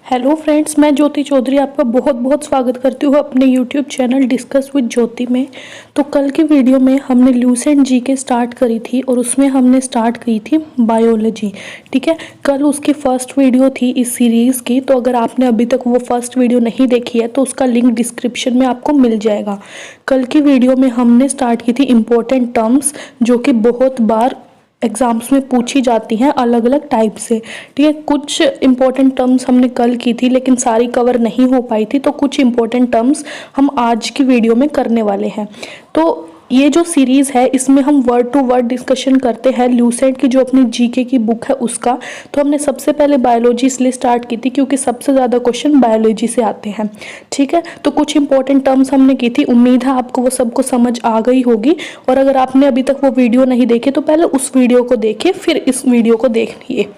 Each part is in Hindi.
हेलो फ्रेंड्स, मैं ज्योति चौधरी आपका बहुत बहुत स्वागत करती हूँ अपने यूट्यूब चैनल डिस्कस विद ज्योति में। तो कल की वीडियो में हमने ल्यूसेंट जीके स्टार्ट करी थी और उसमें हमने स्टार्ट की थी बायोलॉजी। ठीक है, कल उसकी फर्स्ट वीडियो थी इस सीरीज़ की। तो अगर आपने अभी तक वो फर्स्ट वीडियो नहीं देखी है तो उसका लिंक डिस्क्रिप्शन में आपको मिल जाएगा। कल की वीडियो में हमने स्टार्ट की थी इम्पोर्टेंट टर्म्स, जो कि बहुत बार एग्जाम्स में पूछी जाती हैं अलग अलग टाइप से। ठीक है, कुछ इंपॉर्टेंट टर्म्स हमने कल की थी लेकिन सारी कवर नहीं हो पाई थी, तो कुछ इंपॉर्टेंट टर्म्स हम आज की वीडियो में करने वाले हैं। तो ये जो सीरीज़ है इसमें हम वर्ड टू वर्ड डिस्कशन करते हैं ल्यूसेंट की जो अपनी जीके की बुक है उसका। तो हमने सबसे पहले बायोलॉजी इसलिए स्टार्ट की थी क्योंकि सबसे ज़्यादा क्वेश्चन बायोलॉजी से आते हैं। ठीक है, तो कुछ इंपॉर्टेंट टर्म्स हमने की थी, उम्मीद है आपको वो सबको समझ आ गई होगी। और अगर आपने अभी तक वो वीडियो नहीं देखी तो पहले उस वीडियो को देखिए, फिर इस वीडियो को देखिए।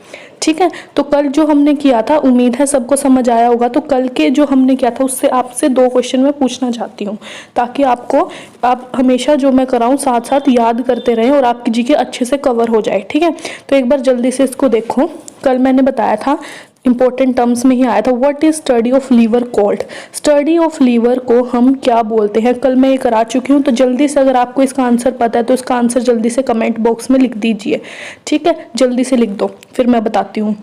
ठीक है, तो कल जो हमने किया था उम्मीद है सबको समझ आया होगा। तो कल के जो हमने किया था उससे आपसे 2 क्वेश्चन मैं पूछना चाहती हूँ, ताकि आप हमेशा जो मैं कराऊँ साथ साथ याद करते रहें और आपकी जीके अच्छे से कवर हो जाए। ठीक है, तो एक बार जल्दी से इसको देखो। कल मैंने बताया था इंपॉर्टेंट टर्म्स में ही आया था, what is study of liver called. Study of liver को हम क्या बोलते हैं, कल मैं ये करा चुकी हूँ। तो जल्दी से अगर आपको इसका आंसर पता है तो इसका आंसर जल्दी से कमेंट बॉक्स में लिख दीजिए। ठीक है, जल्दी से लिख दो, फिर मैं बताती हूँ।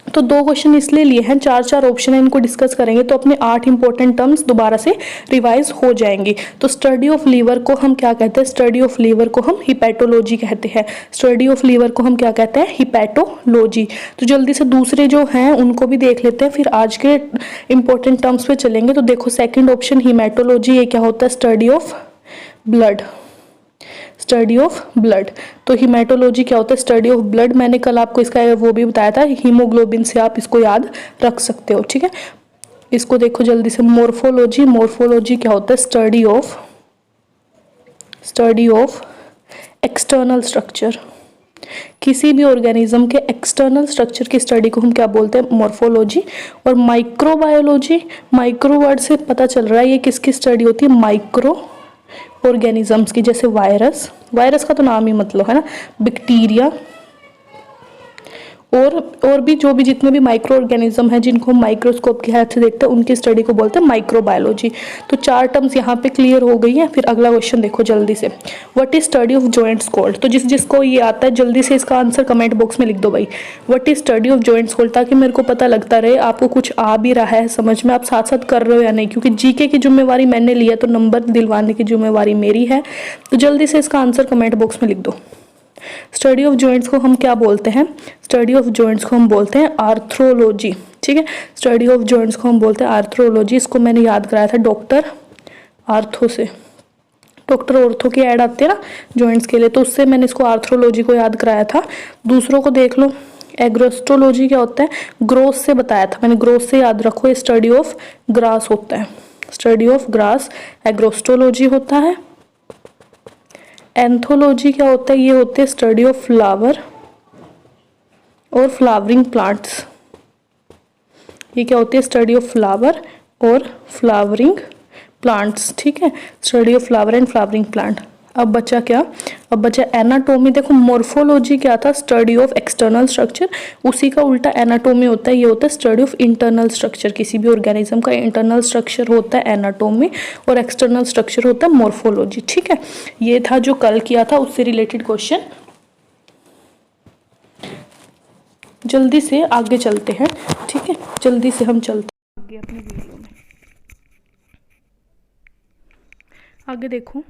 तो 2 क्वेश्चन इसलिए लिए हैं, 4 ऑप्शन है, इनको डिस्कस करेंगे तो अपने 8 इंपॉर्टेंट टर्म्स दोबारा से रिवाइज हो जाएंगी। तो स्टडी ऑफ लीवर को हम क्या कहते हैं, स्टडी ऑफ लीवर को हम हिपैटोलॉजी कहते हैं। स्टडी ऑफ लीवर को हम क्या कहते हैं, हिपैटोलॉजी। तो जल्दी से दूसरे जो हैं उनको भी देख लेते हैं, फिर आज के इंपॉर्टेंट टर्म्स पे चलेंगे। तो देखो सेकेंड ऑप्शन हिमेटोलॉजी, ये क्या होता है, study of blood. Study of blood, तो हिमेटोलॉजी क्या होता है, स्टडी ऑफ ब्लड। मैंने कल आपको इसका वो भी बताया था, हीमोग्लोबिन से आप इसको याद रख सकते हो। ठीक है, इसको देखो जल्दी से। मोर्फोलॉजी, मोर्फोलॉजी क्या होता है, स्टडी ऑफ एक्सटर्नल स्ट्रक्चर। किसी भी ऑर्गेनिज्म के एक्सटर्नल स्ट्रक्चर की स्टडी को हम क्या बोलते हैं, मोर्फोलॉजी। और माइक्रोबायोलॉजी, माइक्रो वर्ड से पता चल रहा है ये किसकी स्टडी होती है, माइक्रो ऑर्गेनिजम्स की, जैसे वायरस का तो नाम ही मतलब है ना, बैक्टीरिया और भी जो भी जितने भी माइक्रो ऑर्गेनिज्म है जिनको हम माइक्रोस्कोप की हेल्प से देखते हैं उनकी स्टडी को बोलते हैं माइक्रोबायोलॉजी। तो 4 टर्म्स यहाँ पे क्लियर हो गई है। फिर अगला क्वेश्चन देखो जल्दी से, what is study of joints called. तो जिसको ये आता है जल्दी से इसका आंसर कमेंट बॉक्स में लिख दो भाई, what is study of joints called, ताकि मेरे को पता लगता रहे आपको कुछ आ भी रहा है समझ में, आप साथ साथ कर रहे हो या नहीं। क्योंकि जीके की जिम्मेवारी मैंने ली है तो नंबर दिलवाने की जिम्मेवारी मेरी है। तो जल्दी से इसका आंसर कमेंट बॉक्स में लिख दो। स्टडी ऑफ जॉइंट्स को हम क्या बोलते हैं, स्टडी ऑफ जॉइंट्स को हम बोलते हैं आर्थ्रोलॉजी। ठीक है, स्टडी ऑफ जॉइंट्स को हम बोलते हैं आर्थ्रोलॉजी। इसको मैंने याद कराया था डॉक्टर आर्थो से, डॉक्टर ऑर्थो की ऐड आती है ना जॉइंट्स के लिए, तो उससे मैंने इसको आर्थ्रोलॉजी को याद कराया था। दूसरों को देख लो, एग्रोस्टोलॉजी क्या होता है, ग्रोथ से बताया था मैंने, ग्रोथ से याद रखो, ये स्टडी ऑफ ग्रास होता है, स्टडी ऑफ ग्रास एग्रोस्टोलॉजी होता है। एंथोलॉजी क्या होता है, ये होते हैं स्टडी ऑफ फ्लावर और फ्लावरिंग प्लांट्स। ये क्या होती है, स्टडी ऑफ फ्लावर और फ्लावरिंग प्लांट्स। ठीक है, study of flower and flowering plant. अब बचा क्या, अब बचा एनाटोमी। देखो मोर्फोलॉजी क्या था, स्टडी ऑफ एक्सटर्नल स्ट्रक्चर, उसी का उल्टा एनाटोमी होता है, ये होता है स्टडी ऑफ इंटरनल स्ट्रक्चर। किसी भी ऑर्गेनिज्म का इंटरनल स्ट्रक्चर होता है एनाटोमी और एक्सटर्नल स्ट्रक्चर होता है मोर्फोलॉजी। ठीक है, ये था जो कल किया था उससे रिलेटेड क्वेश्चन। जल्दी से आगे चलते हैं। ठीक है, जल्दी से हम चलते हैं आगे अपनी वीडियो में। आगे देखो,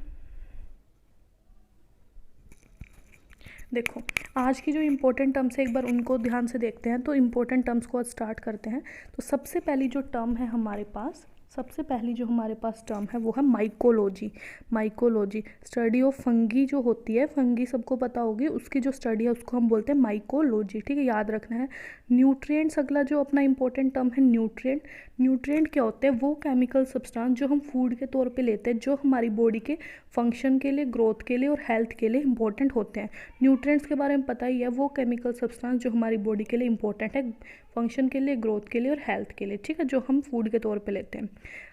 आज की जो इम्पोर्टेंट टर्म्स है एक बार उनको ध्यान से देखते हैं। तो इम्पोर्टेंट टर्म्स को आज स्टार्ट करते हैं। तो सबसे पहली जो टर्म है हमारे पास, सबसे पहली जो हमारे पास टर्म है वो है mycology. Mycology study of fungi जो होती है, फंगी सबको पता होगी, उसकी जो स्टडी है उसको हम बोलते हैं माइकोलॉजी। ठीक है, याद रखना है। न्यूट्रिएंट्स अगला जो अपना इंपॉर्टेंट टर्म है, न्यूट्रिएंट। न्यूट्रिएंट क्या होते हैं, वो केमिकल सब्सटेंस जो हम फूड के तौर पे लेते हैं, जो हमारी बॉडी के फंक्शन के लिए, ग्रोथ के लिए और हेल्थ के लिए इंपॉर्टेंट होते हैं। न्यूट्रिएंट्स के बारे में पता ही है, वो केमिकल सब्सटेंस जो हमारी बॉडी के लिए इंपॉर्टेंट है, फंक्शन के लिए, ग्रोथ के लिए और हेल्थ के लिए। ठीक है, जो हम फूड के तौर पे लेते हैं।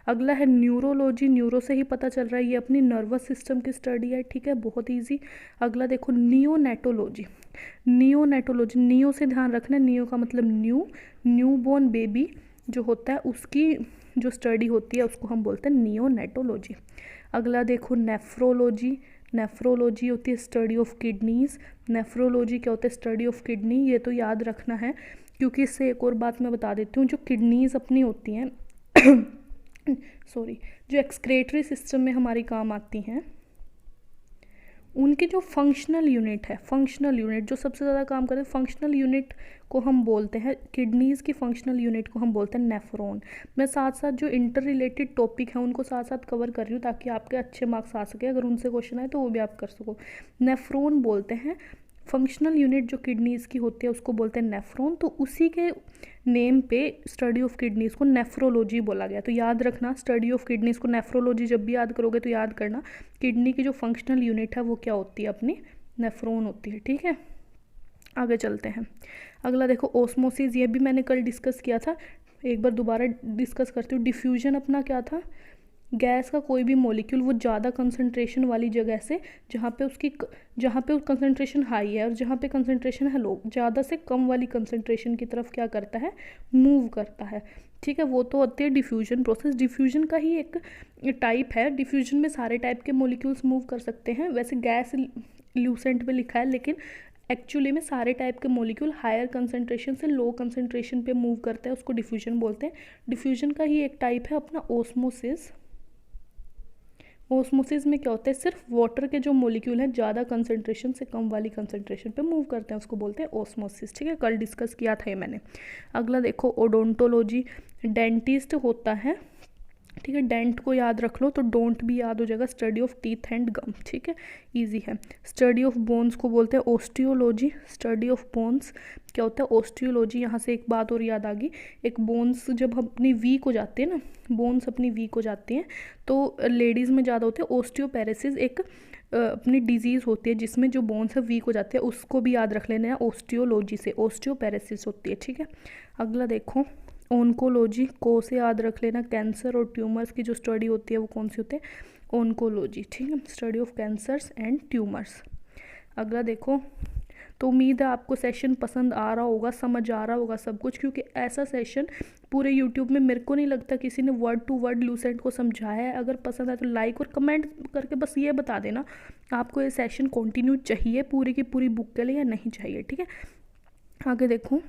अगला है न्यूरोलॉजी। न्यूरो से ही पता चल रहा है, ये अपनी नर्वस सिस्टम की स्टडी है। ठीक है, बहुत ईजी। अगला देखो नियोनेटोलॉजी। नियोनेटोलॉजी, नियो से ध्यान रखना, नियो का मतलब न्यू, न्यू बोर्न बेबी जो होता है उसकी जो स्टडी होती है उसको हम बोलते हैं नियोनेटोलॉजी। अगला देखो नेफ्रोलॉजी। नेफ्रोलॉजी होती है स्टडी ऑफ किडनीज। नेफ्रोलॉजी क्या होता है? Study of kidney. ये तो याद रखना है क्योंकि इससे एक और बात मैं बता देती हूँ, जो किडनीज अपनी होती हैं सॉरी, जो एक्सक्रेटरी सिस्टम में हमारी काम आती हैं, उनके जो फंक्शनल यूनिट है, फंक्शनल यूनिट जो सबसे ज़्यादा काम करते हैं, फंक्शनल यूनिट को हम बोलते हैं, किडनीज़ की फंक्शनल यूनिट को हम बोलते हैं नेफ्रॉन। मैं साथ साथ जो इंटर रिलेटेड टॉपिक हैं उनको साथ साथ कवर कर रही हूँ ताकि आपके अच्छे मार्क्स आ सके, अगर उनसे क्वेश्चन आए तो वो भी आप कर सको। नेफ्रॉन बोलते हैं, फंक्शनल यूनिट जो किडनीज़ की होती है उसको बोलते हैं नेफ्रॉन। तो उसी के नेम पे स्टडी ऑफ किडनीज़ को नेफ्रोलॉजी बोला गया। तो याद रखना, स्टडी ऑफ किडनीज़ को नेफ्रोलॉजी जब भी याद करोगे तो याद करना किडनी की जो फंक्शनल यूनिट है वो क्या होती है? अपनी नेफ्रॉन होती है। ठीक है, आगे चलते हैं। अगला देखो ओस्मोसिस। ये भी मैंने कल डिस्कस किया था, एक बार दोबारा डिस्कस करती हूँ। डिफ्यूजन अपना क्या था? गैस का कोई भी मॉलिक्यूल वो ज़्यादा कंसंट्रेशन वाली जगह से जहाँ पे कंसंट्रेशन हाई है और जहाँ पे कंसंट्रेशन है लो, ज़्यादा से कम वाली कंसंट्रेशन की तरफ क्या करता है? मूव करता है। ठीक है, वो तो होती है डिफ्यूजन प्रोसेस। डिफ्यूजन का ही एक टाइप है। डिफ्यूजन में सारे टाइप के मॉलिक्यूल्स मूव कर सकते हैं। वैसे गैस ल्यूसेंट में लिखा है, लेकिन एक्चुअली में सारे टाइप के मॉलिक्यूल हायर कंसंट्रेशन से लो कंसंट्रेशन पे मूव करते हैं, उसको डिफ्यूजन बोलते हैं। डिफ्यूजन का ही एक टाइप है अपना ओस्मोसिस। ओस्मोसिस में क्या होता है? सिर्फ वाटर के जो मॉलिक्यूल हैं ज़्यादा कंसंट्रेशन से कम वाली कंसंट्रेशन पे मूव करते हैं, उसको बोलते हैं ओस्मोसिस। ठीक है, कल डिस्कस किया था ये मैंने। अगला देखो ओडोंटोलॉजी। डेंटिस्ट होता है, ठीक है, डेंट को याद रख लो तो डोंट भी याद हो जाएगा। स्टडी ऑफ टीथ एंड गम। ठीक है, इजी है। स्टडी ऑफ बोन्स को बोलते हैं ओस्टियोलॉजी। स्टडी ऑफ बोन्स क्या होता है? ओस्टियोलॉजी। यहाँ से एक बात और याद आ गई, एक बोन्स जब अपनी वीक हो जाते हैं ना, बोन्स अपनी वीक हो जाती हैं तो लेडीज़ में ज़्यादा होते हैं। ओस्टियोपेरेसिस एक अपनी डिजीज़ होती है जिसमें जो बोन्स है वीक हो जाते हैं, उसको भी याद रख लेना है ओस्टियोलॉजी से। ओस्टियोपेरेसिस होती है। ठीक है, अगला देखो ओनकोलॉजी। को से याद रख लेना, कैंसर और ट्यूमर्स की जो स्टडी होती है वो कौन सी होती है? ओनकोलॉजी। ठीक है, study of cancers and tumours. अगला देखो, तो उम्मीद है आपको सेशन पसंद आ रहा होगा, समझ आ रहा होगा सब कुछ, क्योंकि ऐसा सेशन पूरे यूट्यूब में मेरे को नहीं लगता किसी ने वर्ड टू वर्ड लूसेंट को समझाया है। अगर पसंद आए तो लाइक और कमेंट करके बस ये बता देना आपको ये सेशन कंटिन्यू चाहिए पूरी की पूरी बुक के लिए या नहीं चाहिए। ठीक है, आगे देखो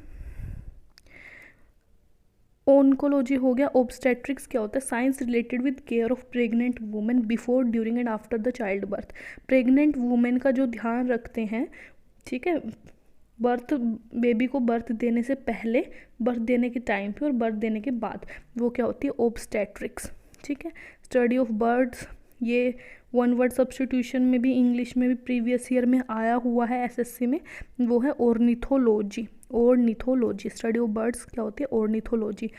ओनकोलॉजी हो गया। ऑब्स्टेट्रिक्स क्या होता है? Science related with care of pregnant women before, during and after the child birth. Pregnant women का जो ध्यान रखते हैं, ठीक है, बर्थ, बेबी को बर्थ देने से पहले, बर्थ देने के टाइम पे और बर्थ देने के बाद, वो क्या होती है? ऑब्स्टेट्रिक्स। ठीक है, स्टडी ऑफ बर्ड्स। ये वन वर्ड सब्स्टिट्यूशन में भी, इंग्लिश में भी प्रीवियस ईयर में आया हुआ है एसएससी में, वो है ornithology. Ornithology, study of birds क्या होती है? ऑर्निथोलॉजी।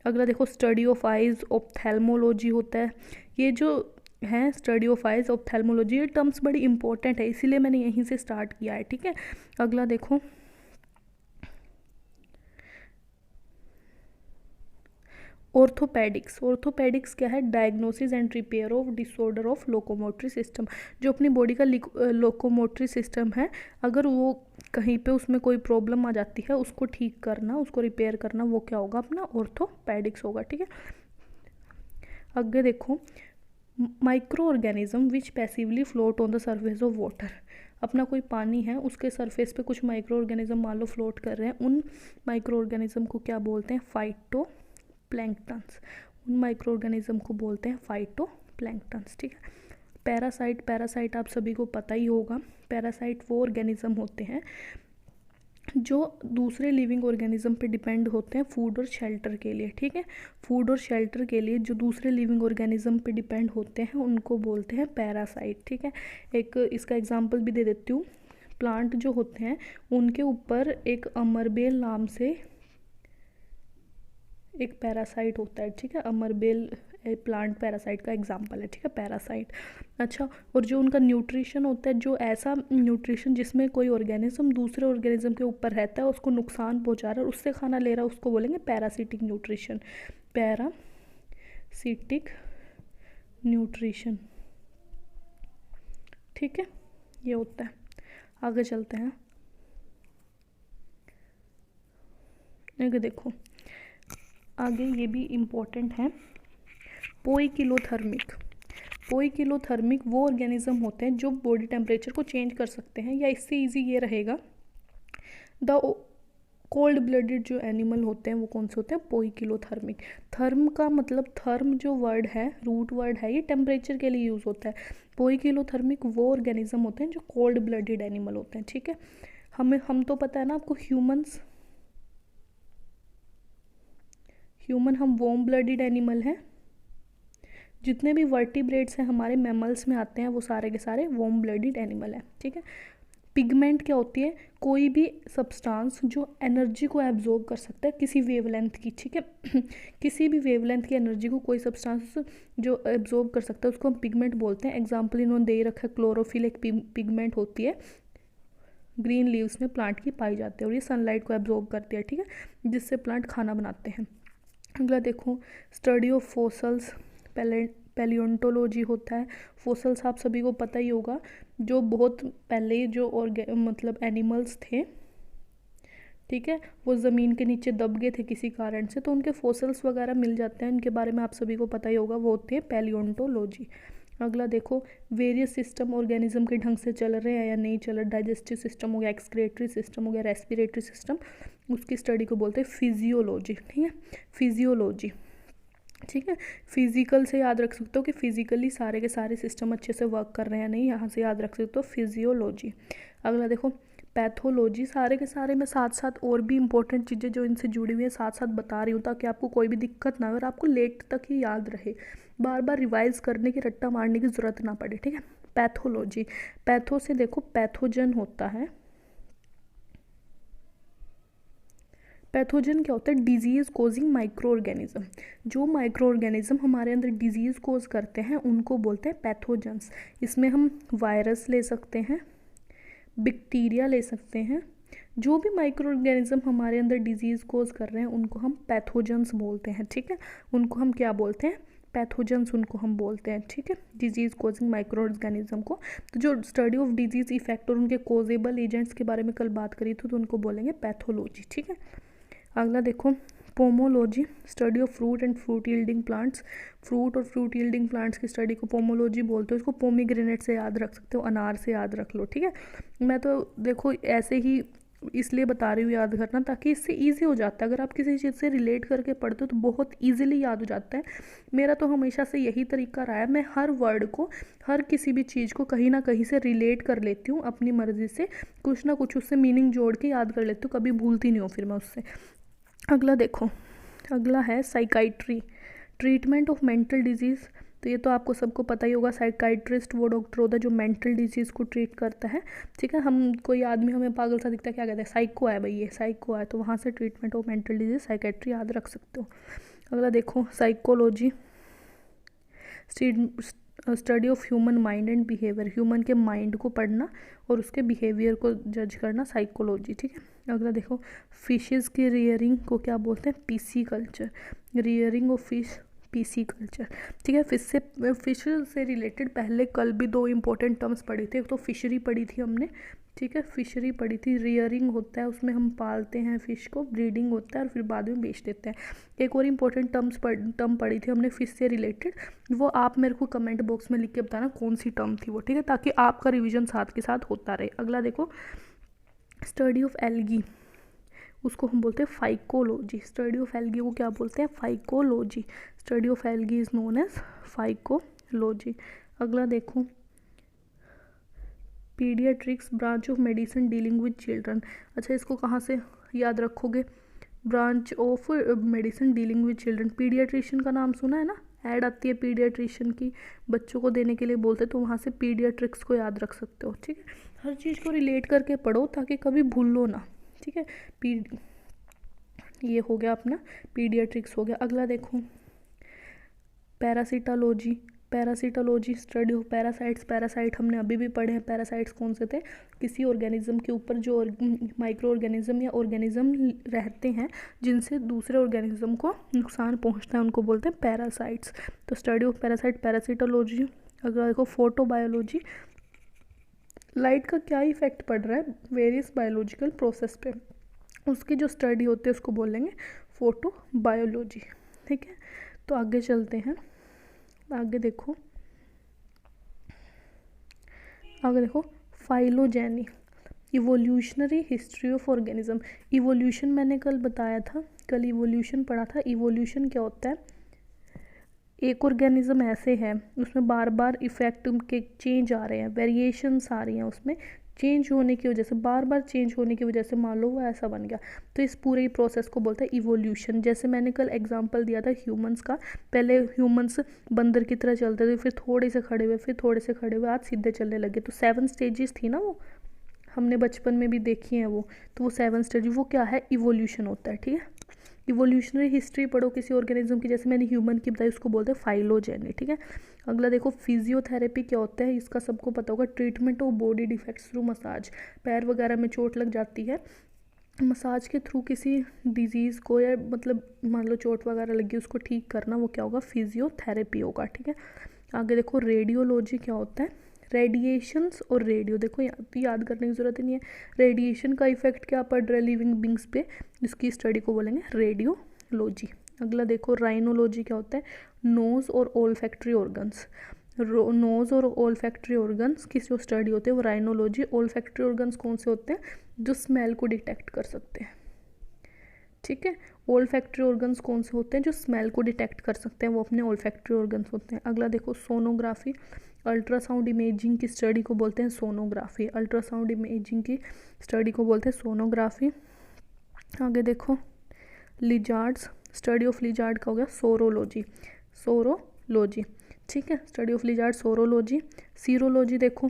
अगला देखो स्टडी ऑफ आइज, ऑप्थेल्मोलॉजी होता है। ये जो है स्टडी ऑफ आइज, ऑप्थेल्मोलॉजी, ये टर्म्स बड़ी इंपॉर्टेंट है, इसीलिए मैंने यहीं से स्टार्ट किया है। ठीक है, अगला देखो ऑर्थोपेडिक्स। ऑर्थोपेडिक्स क्या है? Diagnosis and repair of disorder of locomotory system. जो अपनी बॉडी का लोकोमोटरी सिस्टम है, अगर वो कहीं पे उसमें कोई प्रॉब्लम आ जाती है, उसको ठीक करना, उसको रिपेयर करना, वो क्या होगा? अपना ऑर्थोपेडिक्स होगा। ठीक है, आगे देखो micro organism which passively float on the surface of water. अपना कोई पानी है, उसके सरफेस पे कुछ माइक्रो ऑर्गेनिज्म मान लो फ्लोट कर रहे हैं, उन माइक्रो ऑर्गेनिज्म को क्या बोलते हैं? Phyto planktons. उन माइक्रो ऑर्गेनिज्म को बोलते हैं फाइटो प्लैंक्टन्स। ठीक है, पैरासाइट। पैरासाइट आप सभी को पता ही होगा। पैरासाइट वो ऑर्गेनिज्म होते हैं जो दूसरे लिविंग ऑर्गेनिज्म पे डिपेंड होते हैं फूड और शेल्टर के लिए। ठीक है, फूड और शेल्टर के लिए जो दूसरे लिविंग ऑर्गेनिज्म पे डिपेंड होते हैं उनको बोलते हैं पैरासाइट। ठीक है, एक इसका एग्जांपल भी दे देती हूँ। प्लांट जो होते हैं उनके ऊपर एक अमरबेल नाम से एक पैरासाइट होता है। ठीक है, अमरबेल प्लांट पैरासाइट का एग्जांपल है। ठीक है, पैरासाइट। अच्छा, और जो उनका न्यूट्रिशन होता है, जो ऐसा न्यूट्रिशन जिसमें कोई ऑर्गेनिज्म दूसरे ऑर्गेनिज्म के ऊपर रहता है, उसको नुकसान पहुंचा रहा है, उससे खाना ले रहा है, उसको बोलेंगे पैरासिटिक न्यूट्रिशन। Parasitic nutrition. ठीक है, ये होता है। आगे चलते हैं। आगे देखो आगे ये भी इम्पोर्टेंट है, पोइकिलोथर्मिक। पोइकिलोथर्मिक वो ऑर्गेनिज्म होते हैं जो बॉडी टेम्परेचर को चेंज कर सकते हैं, या इससे इजी ये रहेगा, द कोल्ड ब्लडेड जो एनिमल होते हैं वो कौन से होते हैं, पोइकिलोथर्मिक। थर्म का मतलब, थर्म जो वर्ड है, रूट वर्ड है, ये टेम्परेचर के लिए यूज़ होता है। पोइकिलोथर्मिक वो ऑर्गेनिज्म होते हैं जो कोल्ड ब्लडेड एनिमल होते हैं, ठीक है। हम तो पता है ना आपको, ह्यूमन हम वार्म ब्लडेड एनिमल हैं। जितने भी वर्टिब्रेट्स हैं हमारे मैमल्स में आते हैं वो सारे के सारे वार्म ब्लडेड एनिमल हैं, ठीक है। पिगमेंट क्या होती है, कोई भी सब्सटेंस जो एनर्जी को एब्जॉर्ब कर सकता है किसी वेवलेंथ की, ठीक है। किसी भी वेवलेंथ की एनर्जी को कोई सब्सटेंस जो एब्जॉर्ब कर सकता है उसको हम पिगमेंट बोलते हैं। एग्जांपल इन्होंने दे रखा है, क्लोरोफिल एक पिगमेंट होती है, ग्रीन लीव्स में प्लांट की पाई जाती है और ये सनलाइट को एब्जॉर्ब करती है, ठीक है, जिससे प्लांट खाना बनाते हैं। अगला देखो, स्टडी ऑफ फोसल्स, पैलियोंटोलॉजी होता है। फोसल्स आप सभी को पता ही होगा, जो बहुत पहले जो मतलब एनिमल्स थे, ठीक है, वो ज़मीन के नीचे दब गए थे किसी कारण से, तो उनके फोसल्स वगैरह मिल जाते हैं, उनके बारे में आप सभी को पता ही होगा, वो होते हैं पैलियोंटोलॉजी। अगला देखो, वेरियस सिस्टम ऑर्गेनिज्म के ढंग से चल रहे हैं या नहीं चल रहे, डाइजेस्टिव सिस्टम हो गया, एक्सक्रेटरी सिस्टम हो गया, रेस्पिरेटरी सिस्टम, उसकी स्टडी को बोलते हैं फिजियोलॉजी, ठीक है, फिजियोलॉजी, ठीक है। फिजिकल से याद रख सकते हो कि फिजिकली सारे के सारे सिस्टम अच्छे से वर्क कर रहे हैं नहीं, यहाँ से याद रख सकते हो फिजियोलॉजी। अगला देखो, पैथोलॉजी। सारे के सारे मैं साथ साथ और भी इंपॉर्टेंट चीज़ें जो इनसे जुड़ी हुई है साथ साथ बता रही हूँ ताकि आपको कोई भी दिक्कत ना हो और आपको लेट तक ही याद रहे, बार बार रिवाइज करने की, रट्टा मारने की ज़रूरत ना पड़े, ठीक है। पैथोलॉजी, पैथो से देखो पैथोजन होता है। पैथोजन क्या होता है, डिजीज़ कोजिंग माइक्रो ऑर्गेनिज्म। जो माइक्रो ऑर्गेनिज्म हमारे अंदर डिजीज़ कोज करते हैं उनको बोलते हैं पैथोजन्स। इसमें हम वायरस ले सकते हैं, बैक्टीरिया ले सकते हैं, जो भी माइक्रो ऑर्गेनिज्म हमारे अंदर डिजीज़ कोज कर रहे हैं उनको हम पैथोजन्स बोलते हैं, ठीक है। उनको हम क्या बोलते हैं, पैथोजन्स उनको हम बोलते हैं, ठीक है, डिजीज़ कोजिंग माइक्रो ऑर्गेनिज्म को। तो जो स्टडी ऑफ डिजीज़ इफेक्ट और उनके कोजेबल एजेंट्स के बारे में कल बात करी थी तो उनको बोलेंगे पैथोलॉजी, ठीक है। अगला देखो, pomology, study of fruit and fruit yielding plants. Fruit और फ्रूट यील्डिंग प्लांट्स की स्टडी को पोमोलॉजी बोलते हो। इसको पोमीग्रेनेट से याद रख सकते हो, अनार से याद रख लो, ठीक है। मैं तो देखो ऐसे ही इसलिए बता रही हूँ याद करना ताकि इससे ईजी हो जाता है, अगर आप किसी चीज़ से रिलेट करके पढ़ते हो तो बहुत ईजिली याद हो जाता है। मेरा तो हमेशा से यही तरीका रहा है, मैं हर वर्ड को, हर किसी भी चीज़ को कहीं ना कहीं से रिलेट कर लेती हूँ अपनी मर्ज़ी से, कुछ ना कुछ उससे मीनिंग जोड़ के याद कर लेती हूँ, कभी भूलती नहीं हूँ फिर मैं उससे। अगला देखो, अगला है psychiatry, treatment of mental disease. तो ये तो आपको सबको पता ही होगा, साइकाइट्रिस्ट वो डॉक्टर होता है जो मेंटल डिजीज़ को ट्रीट करता है, ठीक है। हम कोई आदमी हमें पागल सा दिखता है, क्या कहते हैं, साइको है भाई, ये साइको है, तो वहाँ से treatment of mental disease psychiatry याद रख सकते हो। अगला देखो, psychology, study of human mind and behaviour. Human के माइंड को पढ़ना और उसके बिहेवियर को जज करना, साइकोलॉजी, ठीक है। अगला देखो, फिशेस की रियरिंग को क्या बोलते हैं, PC culture, rearing of fish, PC culture, ठीक है। फिश से रिलेटेड पहले कल भी दो इंपॉर्टेंट टर्म्स पढ़ी थी, एक तो फिशरी पढ़ी थी हमने, ठीक है, फिशरी पढ़ी थी, रियरिंग होता है उसमें हम पालते हैं फिश को, ब्रीडिंग होता है और फिर बाद में बेच देते हैं। एक और इम्पोर्टेंट टर्म पढ़ी थी हमने फिश से रिलेटेड, वो आप मेरे को कमेंट बॉक्स में लिख के बताना कौन सी टर्म थी वो, ठीक है, ताकि आपका रिविजन साथ के साथ होता रहे। अगला देखो, स्टडी ऑफ एल्गी, उसको हम बोलते हैं फाइकोलॉजी। स्टडी ऑफ एल्गी को क्या बोलते हैं, phycology. Study of algae is known as phycology. अगला देखो, paediatrics, branch of medicine dealing with children. अच्छा, इसको कहाँ से याद रखोगे, branch of medicine dealing with children. Paediatrician का नाम सुना है ना, ऐड आती है पीडियाट्रिशियन की, बच्चों को देने के लिए बोलते, तो वहाँ से पीडियाट्रिक्स को याद रख सकते हो, ठीक है। हर चीज़ को रिलेट करके पढ़ो ताकि कभी भूलो ना, ठीक है। ये हो गया अपना पीडियाट्रिक्स हो गया। अगला देखो, parasitology, parasitology, study of parasites. Parasite हमने अभी भी पढ़े हैं, पैरासाइट्स कौन से थे, किसी ऑर्गेनिज्म के ऊपर जो माइक्रो ऑर्गेनिज्म या ऑर्गेनिज्म रहते हैं जिनसे दूसरे ऑर्गेनिज्म को नुकसान पहुंचता है उनको बोलते हैं पैरासाइट्स। तो स्टडी ऑफ पैरासाइट, पैरासिटोलॉजी। अगर देखो, फोटोबायोलॉजी, लाइट का क्या इफेक्ट पड़ रहा है वेरियस बायोलॉजिकल प्रोसेस पे, उसकी जो स्टडी होती है उसको बोलेंगे फोटोबायोलॉजी। ठीक है, तो आगे चलते हैं। आगे देखो phylogeny, evolutionary history of organism. Evolution मैंने कल बताया था, कल इवोल्यूशन पढ़ा था। इवोल्यूशन क्या होता है, एक ऑर्गेनिज्म ऐसे है उसमें बार बार इफेक्ट के चेंज आ रहे हैं, वेरिएशंस आ रही हैं उसमें, चेंज होने की वजह से, बार बार चेंज होने की वजह से मान लो वो ऐसा बन गया, तो इस पूरे प्रोसेस को बोलते हैं इवोल्यूशन। जैसे मैंने कल एग्जांपल दिया था ह्यूमंस का, पहले ह्यूमंस बंदर की तरह चलते थे, फिर थोड़े से खड़े हुए, फिर थोड़े से खड़े हुए, आज सीधे चलने लगे। तो 7 स्टेजेस थी ना वो, हमने बचपन में भी देखी हैं वो, तो वो 7 स्टेज वो क्या है, इवोल्यूशन होता है। ठीक है, इवोल्यूशनरी हिस्ट्री पढ़ो किसी ऑर्गेनिज्म की, जैसे मैंने ह्यूमन की बताई उसको बोलते हैं फाइलोजेनी। ठीक है, अगला देखो फिजियोथेरेपी क्या होता है, इसका सबको पता होगा, treatment of body defects through massage. पैर वगैरह में चोट लग जाती है, मसाज के थ्रू किसी डिजीज़ को, या मतलब मान लो चोट वगैरह लगी उसको ठीक करना, वो क्या होगा, फिजियोथेरेपी होगा। ठीक है, आगे देखो रेडियोलॉजी क्या होता है, रेडिएशंस और रेडियो। देखो याद करने की ज़रूरत ही नहीं है, रेडिएशन का इफेक्ट क्या पड़ रहा है लिविंग बींग्स पे, इसकी स्टडी को बोलेंगे रेडियोलॉजी। अगला देखो राइनोलॉजी क्या होता है, नोज़ और ओल्फैक्टरी ऑर्गन्स। नोज़ और ओल्फैक्टरी ऑर्गन्स की जो स्टडी होती है वो राइनोलॉजी। ओल्फैक्टरी ऑर्गन्स कौन से होते हैं, जो स्मेल को डिटेक्ट कर सकते हैं। ठीक है, ओल्फैक्टरी ऑर्गन्स कौन से होते हैं, जो स्मेल को डिटेक्ट कर सकते हैं, वो अपने ओल्फैक्टरी ऑर्गन्स होते हैं। अगला देखो सोनोग्राफी, अल्ट्रासाउंड इमेजिंग की स्टडी को बोलते हैं सोनोग्राफी। अल्ट्रासाउंड इमेजिंग की स्टडी को बोलते हैं सोनोग्राफी। आगे देखो लिजार्ड्स, स्टडी ऑफ लिजार्ड का हो गया सोरोलॉजी, सोरोलॉजी। ठीक है, study of lizard saurology. Serology देखो,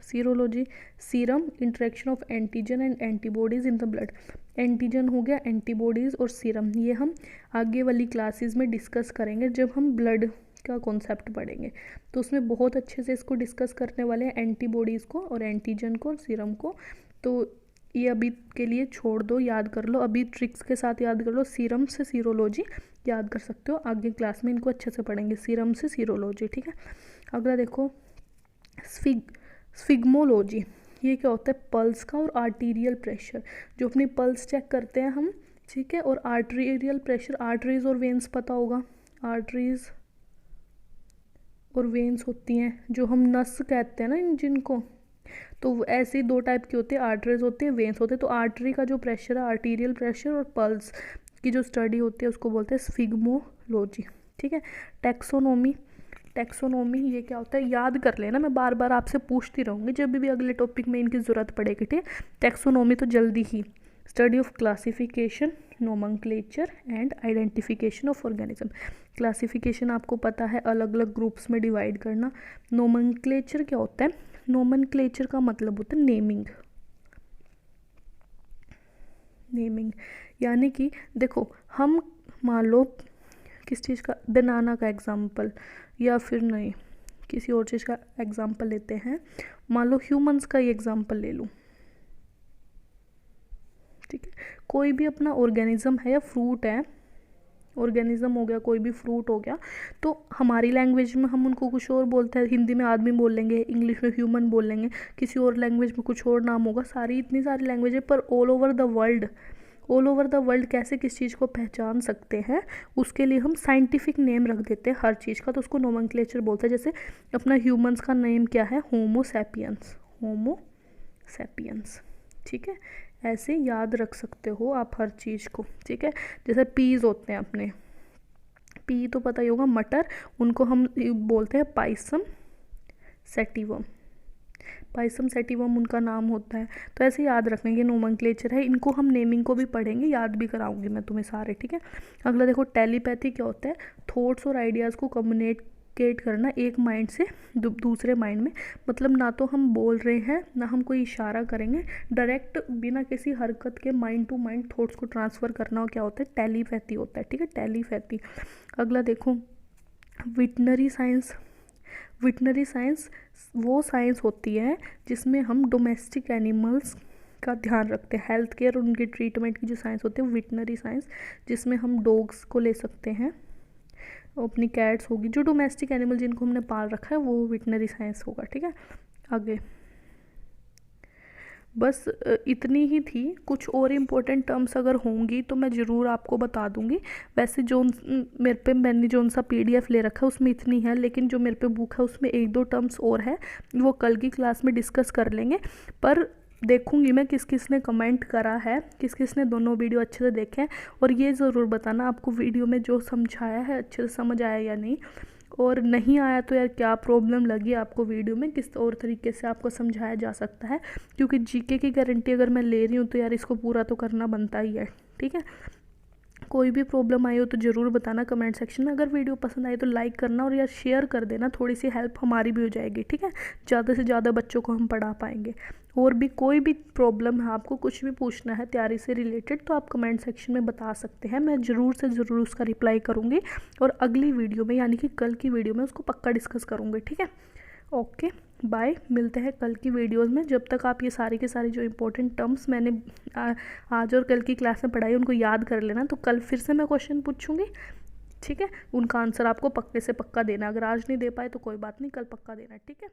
serology serum interaction of antigen and antibodies in the blood. Antigen हो गया, एंटीबॉडीज़ और सीरम, ये हम आगे वाली क्लासेस में डिस्कस करेंगे जब हम ब्लड का कॉन्सेप्ट पढ़ेंगे, तो उसमें बहुत अच्छे से इसको डिस्कस करने वाले हैं, एंटीबॉडीज़ को और एंटीजन को और सीरम को। तो ये अभी के लिए छोड़ दो, याद कर लो, अभी ट्रिक्स के साथ याद कर लो, सीरम से सीरोलॉजी याद कर सकते हो, आगे क्लास में इनको अच्छे से पढ़ेंगे, सीरम से सीरोलॉजी। ठीक है, अगला देखो स्फिग्मोलॉजी, ये क्या होता है, पल्स का और आर्टीरियल प्रेशर, जो अपनी पल्स चेक करते हैं हम। ठीक है, और आर्टीरियल प्रेशर, आर्टरीज और वेन्स पता होगा, आर्टरीज और वेन्स होती हैं, जो हम नस कहते हैं ना इन जिनको, तो ऐसे 2 टाइप की होती है, आर्टरीज होती है, वेन्स होते हैं। तो आर्टरी का जो प्रेशर है, आर्टीरियल प्रेशर, और पल्स की जो स्टडी होती है उसको बोलते हैं स्फिग्मोलॉजी। ठीक है, टैक्सोनॉमी, टैक्सोनॉमी ये क्या होता है, याद कर लेना, मैं बार बार आपसे पूछती रहूँगी जब भी अगले टॉपिक में इनकी ज़रूरत पड़ेगी। ठीक है, टैक्सोनॉमी तो जल्दी ही, study of classification, nomenclature and identification of organism. Classification आपको पता है, अलग अलग ग्रुप्स में डिवाइड करना। नोमेनक्लेचर क्या होता है, नोमेनक्लेचर का मतलब होता है नेमिंग, नेमिंग यानी कि देखो हम मान लो किस चीज़ का, बनाना का एग्जाम्पल, या फिर नहीं किसी और चीज़ का एग्जाम्पल लेते हैं, मान लो ह्यूमंस का ही एग्जाम्पल ले लूँ। ठीक है, कोई भी अपना ऑर्गेनिज्म है या फ्रूट है, ऑर्गेनिज्म हो गया, कोई भी फ्रूट हो गया, तो हमारी लैंग्वेज में हम उनको कुछ और बोलते हैं, हिंदी में आदमी बोल लेंगे, इंग्लिश में ह्यूमन बोल लेंगे, किसी और लैंग्वेज में कुछ और नाम होगा, सारी इतनी सारी लैंग्वेज है, पर all over the world, all over the world कैसे किस चीज़ को पहचान सकते हैं, उसके लिए हम साइंटिफिक नेम रख देते हैं हर चीज़ का, तो उसको नोमेनक्लेचर बोलते हैं। जैसे अपना ह्यूमंस का नेम क्या है, होमो सैपियंस, होमो सैपियंस। ठीक है, ऐसे याद रख सकते हो आप हर चीज़ को। ठीक है, जैसे पीज होते हैं अपने, पी तो पता ही होगा, मटर, उनको हम बोलते हैं पाइसम सेटिवम, पाइसम सेटिवम उनका नाम होता है। तो ऐसे याद रखना, ये नोमेनक्लेचर है, इनको हम नेमिंग को भी पढ़ेंगे, याद भी कराऊंगी मैं तुम्हें सारे। ठीक है, अगला देखो टेलीपैथी क्या होता है, थॉट्स और आइडियाज़ को कम्युनिकेट करना एक माइंड से दूसरे माइंड में, मतलब ना तो हम बोल रहे हैं ना हम कोई इशारा करेंगे, डायरेक्ट बिना किसी हरकत के माइंड टू माइंड थॉट्स को ट्रांसफ़र करना, क्या होता है, टेलीपैथी होता है। ठीक है, टेलीपैथी। अगला देखो वेटनरी साइंस, वेटनरी साइंस वो साइंस होती है जिसमें हम डोमेस्टिक एनिमल्स का ध्यान रखते हैं, हेल्थ केयर और उनके ट्रीटमेंट की जो साइंस होती है, वेटनरी साइंस, जिसमें हम डॉग्स को ले सकते हैं, अपनी कैट्स होगी, जो डोमेस्टिक एनिमल जिनको हमने पाल रखा है वो वेटनरी साइंस होगा। ठीक है, आगे बस इतनी ही थी। कुछ और इम्पोर्टेंट टर्म्स अगर होंगी तो मैं ज़रूर आपको बता दूंगी। वैसे जो मैंने जो सा PDF ले रखा है उसमें इतनी है, लेकिन जो मेरे पे बुक है उसमें 1-2 टर्म्स और है, वो कल की क्लास में डिस्कस कर लेंगे। पर देखूंगी मैं किस किस ने कमेंट करा है, किस किस ने दोनों वीडियो अच्छे से देखे हैं, और ये ज़रूर बताना आपको वीडियो में जो समझाया है अच्छे से समझ आया या नहीं, और नहीं आया तो यार क्या प्रॉब्लम लगी आपको वीडियो में, किस और तरीके से आपको समझाया जा सकता है। क्योंकि GK की गारंटी अगर मैं ले रही हूँ तो यार इसको पूरा तो करना बनता ही है, ठीक है। कोई भी प्रॉब्लम आई हो तो ज़रूर बताना कमेंट सेक्शन में। अगर वीडियो पसंद आई तो लाइक करना और यार शेयर कर देना, थोड़ी सी हेल्प हमारी भी हो जाएगी, ठीक है। ज़्यादा से ज़्यादा बच्चों को हम पढ़ा पाएंगे। और भी कोई भी प्रॉब्लम है, आपको कुछ भी पूछना है तैयारी से रिलेटेड, तो आप कमेंट सेक्शन में बता सकते हैं, मैं ज़रूर से ज़रूर उसका रिप्लाई करूँगी। और अगली वीडियो में यानी कि कल की वीडियो में उसको पक्का डिस्कस करूँगी, ठीक है। ओके बाय, मिलते हैं कल की वीडियोस में। जब तक आप ये सारी के सारी जो इंपॉर्टेंट टर्म्स मैंने आज और कल की क्लास में पढ़ाई उनको याद कर लेना, तो कल फिर से मैं क्वेश्चन पूछूंगी, ठीक है। उनका आंसर आपको पक्के से पक्का देना, अगर आज नहीं दे पाए तो कोई बात नहीं, कल पक्का देना, ठीक है।